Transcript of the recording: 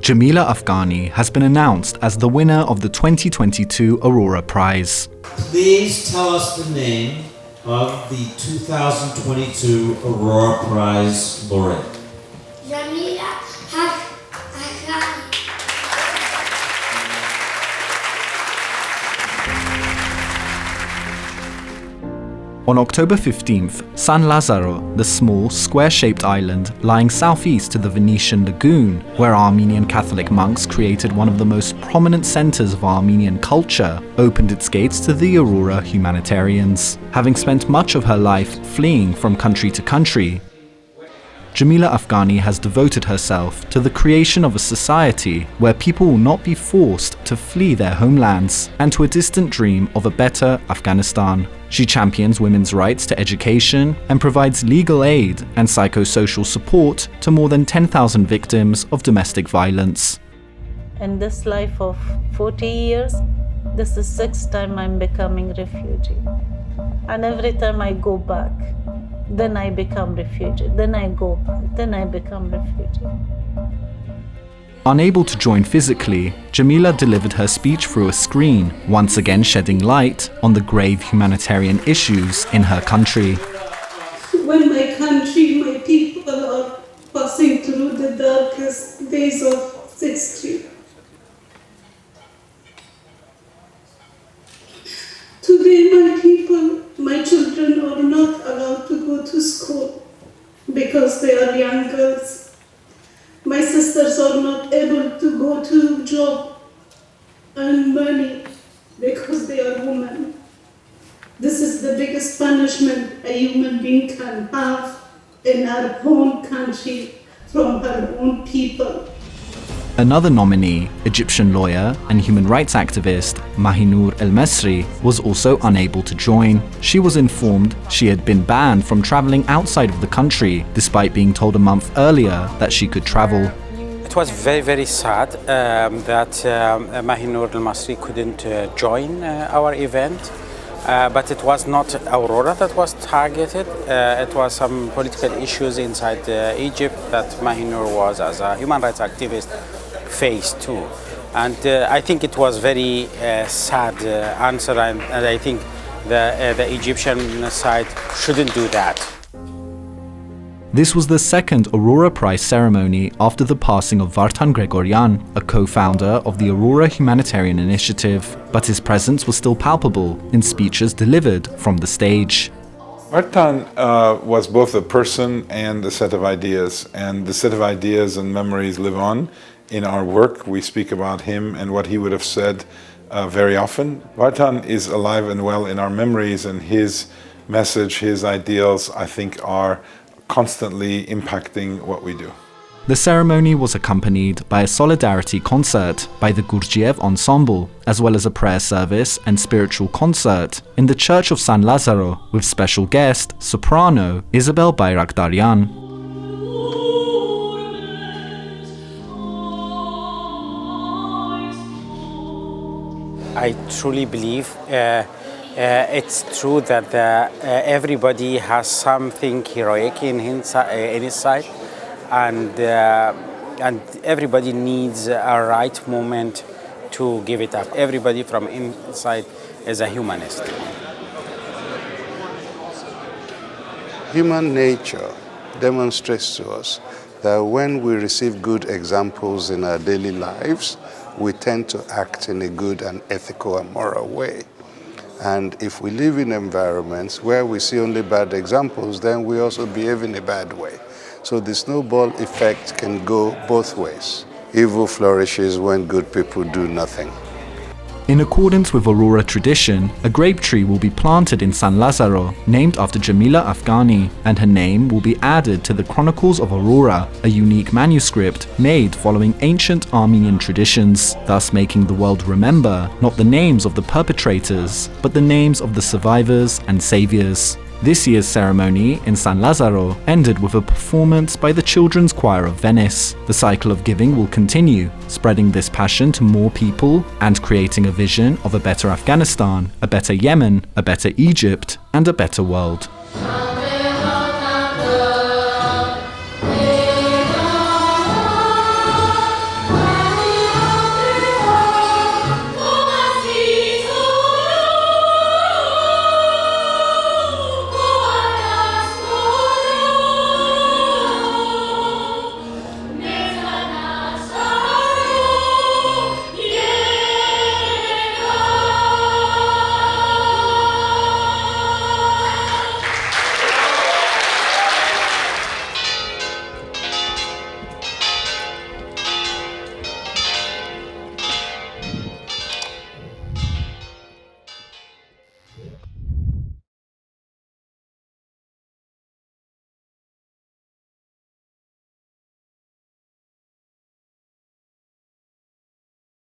Jamila Afghani has been announced as the winner of the 2022 Aurora Prize. Please tell us the name of the 2022 Aurora Prize laureate. Jamila Afghani. On October 15th, San Lazzaro, the small, square-shaped island lying southeast to the Venetian Lagoon, where Armenian Catholic monks created one of the most prominent centers of Armenian culture, opened its gates to the Aurora Humanitarians. Having spent much of her life fleeing from country to country, Jamila Afghani has devoted herself to the creation of a society where people will not be forced to flee their homelands and to a distant dream of a better Afghanistan. She champions women's rights to education and provides legal aid and psychosocial support to more than 10,000 victims of domestic violence. In this life of 40 years, this is the sixth time I'm becoming refugee. And every time I go back, then I become refugee, then I go back, then I become refugee. Unable to join physically, Jamila delivered her speech through a screen, once again shedding light on the grave humanitarian issues in her country. When my country, my people are passing through the darkest days of history, today my people, my children are not allowed to go to school because they are young girls. My sisters are not able to go to job and money because they are women. This is the biggest punishment a human being can have in our own country from her own people. Another nominee, Egyptian lawyer and human rights activist Mahinur El-Mesri, was also unable to join. She was informed she had been banned from traveling outside of the country, despite being told a month earlier that she could travel. It was very, very sad that Mahinur El-Mesri couldn't join our event. But it was not Aurora that was targeted. It was some political issues inside Egypt that Mahinur was, as a human rights activist, faced too. And I think it was very sad answer, and I think the Egyptian side shouldn't do that. This was the second Aurora Prize ceremony after the passing of Vartan Gregorian, a co-founder of the Aurora Humanitarian Initiative, but his presence was still palpable in speeches delivered from the stage. Vartan was both a person and a set of ideas, and the set of ideas and memories live on in our work. We speak about him and what he would have said very often. Vartan is alive and well in our memories, and his message, his ideals, I think, are constantly impacting what we do. The ceremony was accompanied by a solidarity concert by the Gurdjieff Ensemble, as well as a prayer service and spiritual concert in the Church of San Lazzaro with special guest, soprano Isabel Bayraktaryan. I truly believe it's true that everybody has something heroic in his side, and everybody needs a right moment to give it up. Everybody from inside is a humanist. Human nature demonstrates to us that when we receive good examples in our daily lives, we tend to act in a good and ethical and moral way. And if we live in environments where we see only bad examples, then we also behave in a bad way. So the snowball effect can go both ways. Evil flourishes when good people do nothing. In accordance with Aurora tradition, a grape tree will be planted in San Lazzaro, named after Jamila Afghani, and her name will be added to the Chronicles of Aurora, a unique manuscript made following ancient Armenian traditions, thus making the world remember not the names of the perpetrators, but the names of the survivors and saviors. This year's ceremony in San Lazzaro ended with a performance by the Children's Choir of Venice. The cycle of giving will continue, spreading this passion to more people and creating a vision of a better Afghanistan, a better Yemen, a better Egypt, and a better world.